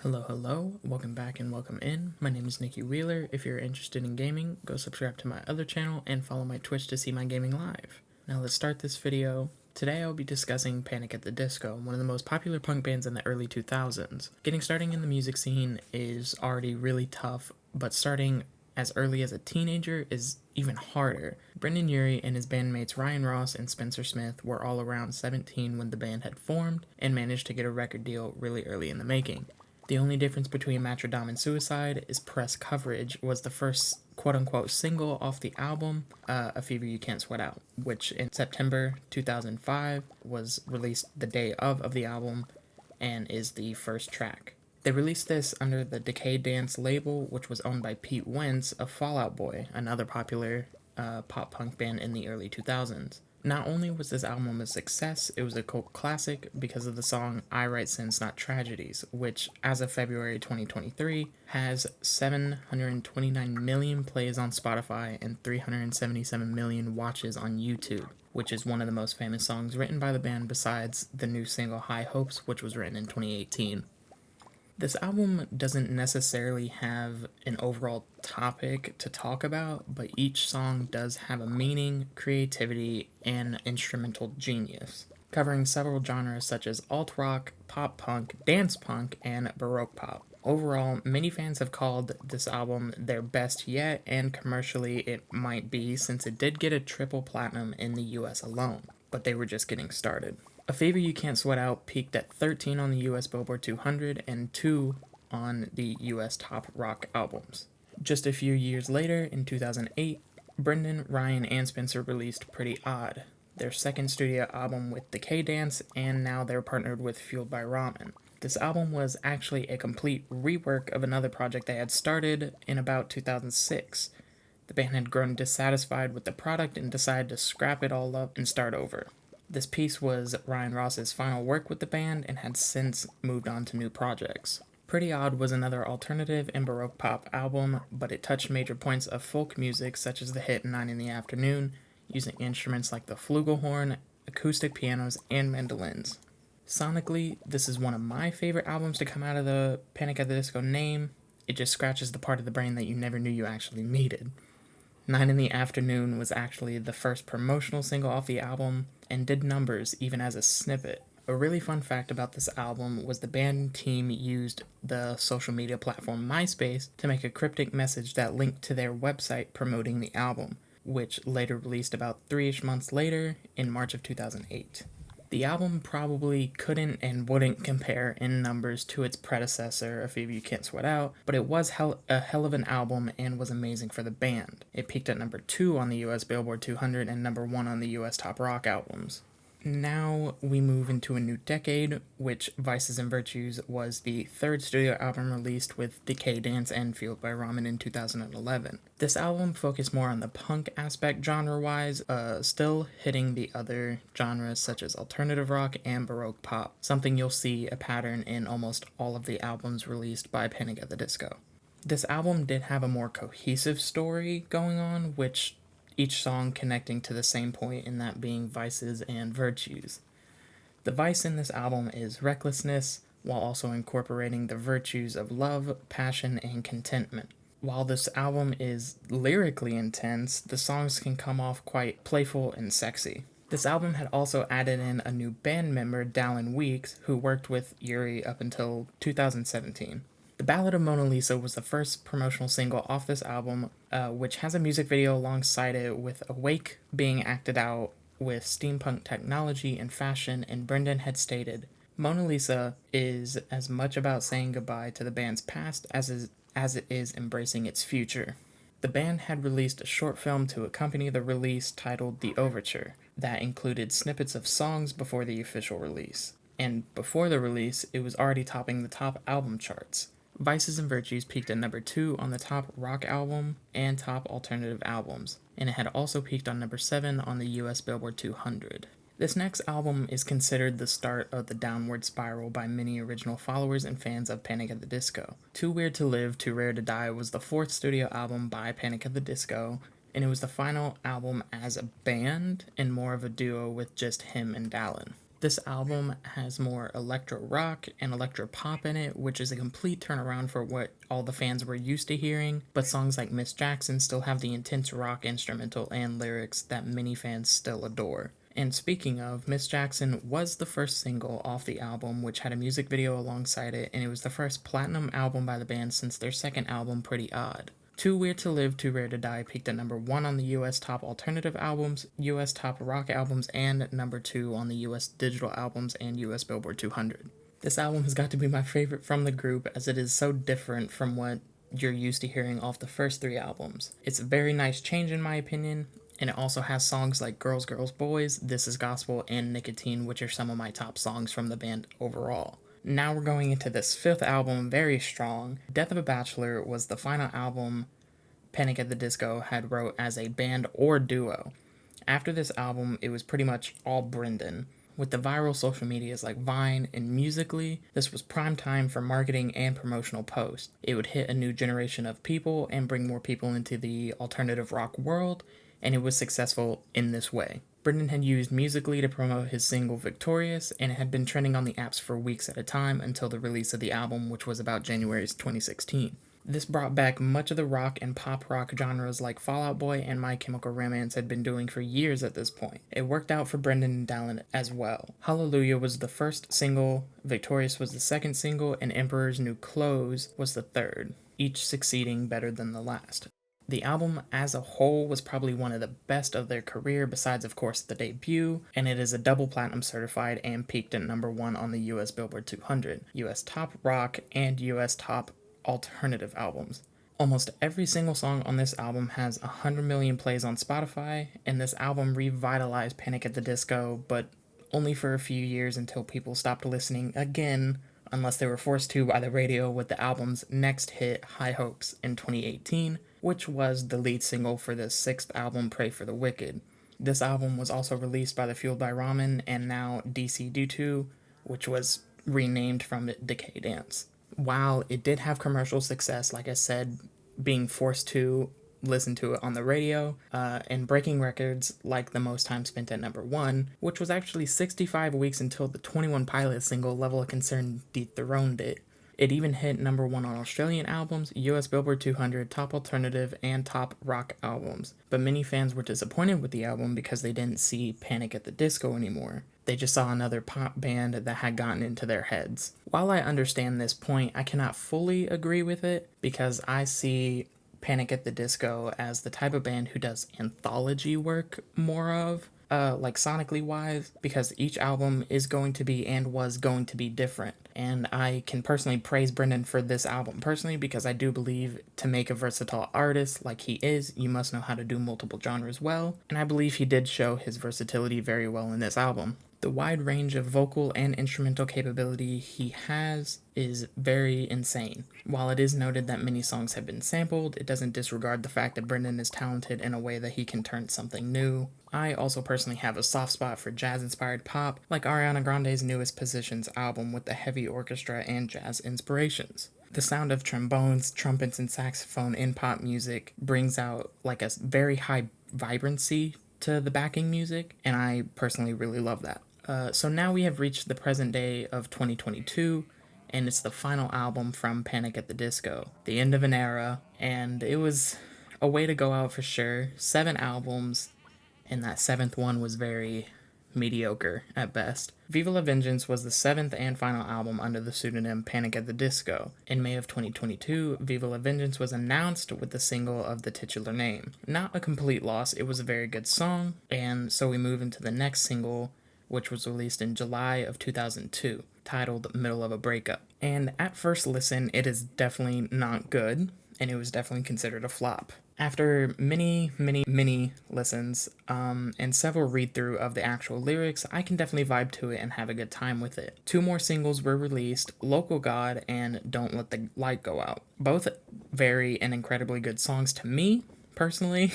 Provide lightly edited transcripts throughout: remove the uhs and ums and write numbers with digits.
Hello, welcome back and welcome in. My name is Nikki Wheeler. If you're interested in gaming, go subscribe to my other channel and follow my Twitch to see my gaming live. Now let's start this video. Today I'll be discussing Panic at the Disco, one of the most popular punk bands in the early 2000s. Getting started in the music scene is already really tough, but starting as early as a teenager is even harder. Brendan Urie and his bandmates Ryan Ross and Spencer Smith were all around 17 when the band had formed and managed to get a record deal really early in the making. The only difference between Matrodom and Suicide is press coverage was the first quote-unquote single off the album, A Fever You Can't Sweat Out, which in September 2005 was released the day of the album and is the first track. They released this under the Decay Dance label, which was owned by Pete Wentz of Fall Out Boy, another popular pop-punk band in the early 2000s. Not only was this album a success, it was a cult classic because of the song I Write Sins Not Tragedies, which, as of February 2023, has 729 million plays on Spotify and 377 million watches on YouTube, which is one of the most famous songs written by the band besides the new single High Hopes, which was written in 2018. This album doesn't necessarily have an overall topic to talk about, but each song does have a meaning, creativity, and instrumental genius, covering several genres such as alt-rock, pop-punk, dance-punk, and baroque pop. Overall, many fans have called this album their best yet, and commercially it might be since it did get a triple platinum in the US alone, but they were just getting started. A Fever You Can't Sweat Out peaked at 13 on the US Billboard 200 and 2 on the US Top Rock Albums. Just a few years later, in 2008, Brendan, Ryan, and Spencer released Pretty Odd, their second studio album with Decay Dance, and now they're partnered with Fueled by Ramen. This album was actually a complete rework of another project they had started in about 2006. The band had grown dissatisfied with the product and decided to scrap it all up and start over. This piece was Ryan Ross's final work with the band and had since moved on to new projects. Pretty Odd was another alternative and baroque pop album, but it touched major points of folk music such as the hit 9 in the Afternoon, using instruments like the flugelhorn, acoustic pianos, and mandolins. Sonically, this is one of my favorite albums to come out of the Panic at the Disco name. It just scratches the part of the brain that you never knew you actually needed. 9 in the Afternoon was actually the first promotional single off the album and did numbers even as a snippet. A really fun fact about this album was the band team used the social media platform MySpace to make a cryptic message that linked to their website promoting the album, which later released about 3-ish months later in March of 2008. The album probably couldn't and wouldn't compare in numbers to its predecessor, A Fever You Can't Sweat Out, but it was a hell of an album and was amazing for the band. It peaked at number 2 on the US Billboard 200 and number 1 on the US Top Rock Albums. Now we move into a new decade, which Vices and Virtues was the third studio album released with Decay Dance and Fueled by Ramen in 2011. This album focused more on the punk aspect genre-wise, still hitting the other genres such as alternative rock and baroque pop, something you'll see a pattern in almost all of the albums released by Panic at the Disco. This album did have a more cohesive story going on, which each song connecting to the same point, in that being vices and virtues. The vice in this album is recklessness, while also incorporating the virtues of love, passion, and contentment. While this album is lyrically intense, the songs can come off quite playful and sexy. This album had also added in a new band member, Dallin Weeks, who worked with Urie up until 2017. The Ballad of Mona Lisa was the first promotional single off this album, which has a music video alongside it with a wake being acted out with steampunk technology and fashion, and Brendan had stated, "Mona Lisa is as much about saying goodbye to the band's past as it is embracing its future." The band had released a short film to accompany the release titled The Overture that included snippets of songs before the official release. And before the release, it was already topping the top album charts. Vices and Virtues peaked at number 2 on the top rock album and top alternative albums, and it had also peaked on number 7 on the US Billboard 200. This next album is considered the start of the downward spiral by many original followers and fans of Panic at the Disco. Too Weird to Live, Too Rare to Die was the fourth studio album by Panic at the Disco, and it was the final album as a band and more of a duo with just him and Dallin. This album has more electro rock and electro pop in it, which is a complete turnaround for what all the fans were used to hearing, but songs like Miss Jackson still have the intense rock instrumental and lyrics that many fans still adore. And speaking of, Miss Jackson was the first single off the album, which had a music video alongside it, and it was the first platinum album by the band since their second album, Pretty Odd. Too Weird to Live, Too Rare to Die peaked at number 1 on the US Top Alternative Albums, US Top Rock Albums, and number 2 on the US Digital Albums and US Billboard 200. This album has got to be my favorite from the group as it is so different from what you're used to hearing off the first 3 albums. It's a very nice change in my opinion, and it also has songs like Girls, Girls, Boys, This Is Gospel, and Nicotine, which are some of my top songs from the band overall. Now we're going into this 5th album, very strong. Death of a Bachelor was the final album Panic at the Disco had wrote as a band or duo. After this album, it was pretty much all Brendan. With the viral social medias like Vine and Musical.ly, this was prime time for marketing and promotional posts. It would hit a new generation of people and bring more people into the alternative rock world, and it was successful in this way. Brendan had used Musical.ly to promote his single Victorious, and it had been trending on the apps for weeks at a time until the release of the album, which was about January 2016. This brought back much of the rock and pop rock genres like Fall Out Boy and My Chemical Romance had been doing for years at this point. It worked out for Brendan and Dallin as well. Hallelujah was the first single, Victorious was the second single, and Emperor's New Clothes was the third, each succeeding better than the last. The album as a whole was probably one of the best of their career, besides of course the debut, and it is a double platinum certified and peaked at number 1 on the US Billboard 200, US Top Rock, and US Top Alternative Albums. Almost every single song on this album has 100 million plays on Spotify, and this album revitalized Panic at the Disco, but only for a few years until people stopped listening again, unless they were forced to by the radio with the album's next hit, High Hopes, in 2018, which was the lead single for the 6th album, Pray for the Wicked. This album was also released by the Fueled by Ramen and now DC Due To, which was renamed from Decay Dance. While it did have commercial success, like I said, being forced to listen to it on the radio, and breaking records like the most time spent at number 1, which was actually 65 weeks until the 21 Pilots single Level of Concern dethroned it. It even hit number 1 on Australian albums, US Billboard 200, Top Alternative, and Top Rock albums. But many fans were disappointed with the album because they didn't see Panic at the Disco anymore. They just saw another pop band that had gotten into their heads. While I understand this point, I cannot fully agree with it because I see Panic at the Disco as the type of band who does anthology work more of, like sonically wise, because each album is going to be and was going to be different. And I can personally praise Brendan for this album personally because I do believe to make a versatile artist like he is, you must know how to do multiple genres well, and I believe he did show his versatility very well in this album. The wide range of vocal and instrumental capability he has is very insane. While it is noted that many songs have been sampled, it doesn't disregard the fact that Brendan is talented in a way that he can turn something new. I also personally have a soft spot for jazz-inspired pop, like Ariana Grande's newest Positions album with the heavy orchestra and jazz inspirations. The sound of trombones, trumpets, and saxophone in pop music brings out like a very high vibrancy to the backing music, and I personally really love that. So now we have reached the present day of 2022, and it's the final album from Panic at the Disco, the end of an era, and it was a way to go out for sure. 7 albums, and that 7th one was very mediocre at best. Viva La Vengeance was the 7th and final album under the pseudonym Panic at the Disco. In May of 2022, Viva La Vengeance was announced with the single of the titular name. Not a complete loss, it was a very good song, and so we move into the next single, which was released in July of 2002, titled Middle of a Breakup. And at first listen, it is definitely not good, and it was definitely considered a flop. After many listens, and several read-through of the actual lyrics, I can definitely vibe to it and have a good time with it. 2 more singles were released, Local God and Don't Let the Light Go Out. Both very and incredibly good songs to me, personally,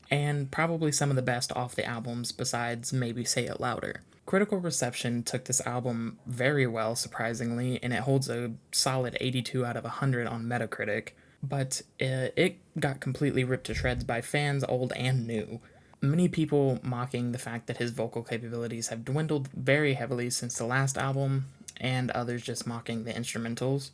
and probably some of the best off the albums besides maybe Say It Louder. Critical reception took this album very well, surprisingly, and it holds a solid 82 out of 100 on Metacritic, but it got completely ripped to shreds by fans old and new. Many people mocking the fact that his vocal capabilities have dwindled very heavily since the last album, and others just mocking the instrumentals.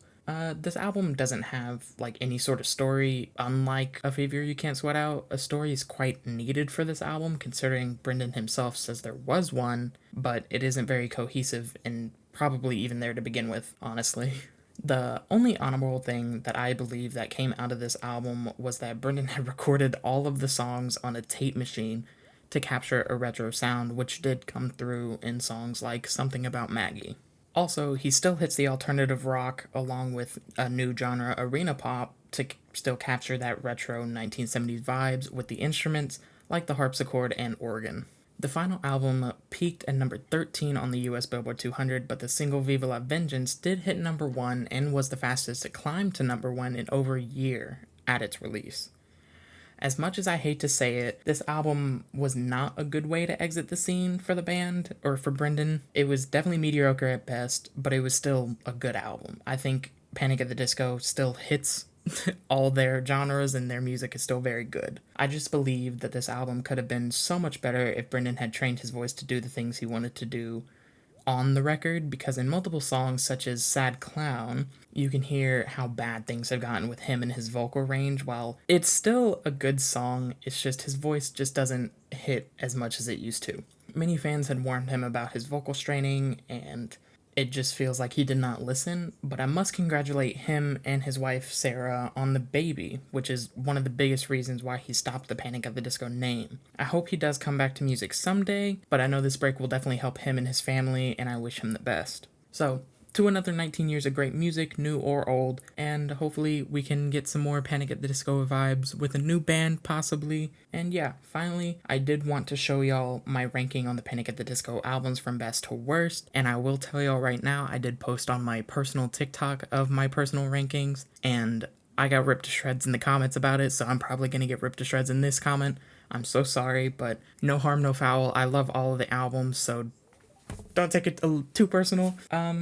This album doesn't have like any sort of story, unlike A Fever You Can't Sweat Out. A story is quite needed for this album, considering Brendan himself says there was one, but it isn't very cohesive and probably even there to begin with, honestly. The only honorable thing that I believe that came out of this album was that Brendan had recorded all of the songs on a tape machine to capture a retro sound, which did come through in songs like Something About Maggie. Also, he still hits the alternative rock along with a new genre, arena pop, to still capture that retro 1970s vibes with the instruments like the harpsichord and organ. The final album peaked at number 13 on the US Billboard 200, but the single Viva La Vengeance did hit number 1 and was the fastest to climb to number 1 in over a year at its release. As much as I hate to say it, this album was not a good way to exit the scene for the band, or for Brendan. It was definitely mediocre at best, but it was still a good album. I think Panic at the Disco still hits all their genres and their music is still very good. I just believe that this album could have been so much better if Brendan had trained his voice to do the things he wanted to do on the record, because in multiple songs such as Sad Clown, you can hear how bad things have gotten with him and his vocal range. While it's still a good song, it's just his voice just doesn't hit as much as it used to. Many fans had warned him about his vocal straining, and it just feels like he did not listen, but I must congratulate him and his wife Sarah on the baby, which is one of the biggest reasons why he stopped the Panic at the Disco name. I hope he does come back to music someday, but I know this break will definitely help him and his family, and I wish him the best. So, to another 19 years of great music, new or old, and hopefully we can get some more Panic at the Disco vibes with a new band, possibly. And yeah, finally, I did want to show y'all my ranking on the Panic at the Disco albums from best to worst, and I will tell y'all right now, I did post on my personal TikTok of my personal rankings, and I got ripped to shreds in the comments about it, so I'm probably gonna get ripped to shreds in this comment. I'm so sorry, but no harm, no foul. I love all of the albums, so don't take it too personal.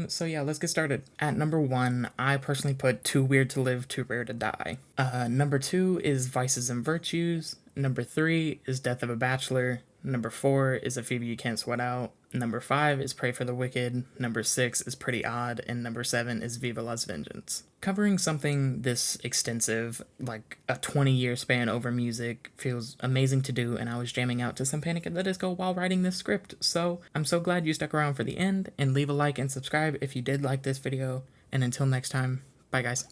So yeah, let's get started. At number 1, I personally put Too Weird to Live, Too Rare to Die. Number 2 is Vices and Virtues. Number 3 is Death of a Bachelor. Number 4 is A Fever You Can't Sweat Out. Number 5 is Pray for the Wicked. Number 6 is Pretty Odd. And number 7 is Viva Las Vengeance. Covering something this extensive, like a 20-year span over music, feels amazing to do, and I was jamming out to some Panic at the Disco while writing this script, so I'm so glad you stuck around for the end, and leave a like and subscribe if you did like this video, and until next time, bye guys.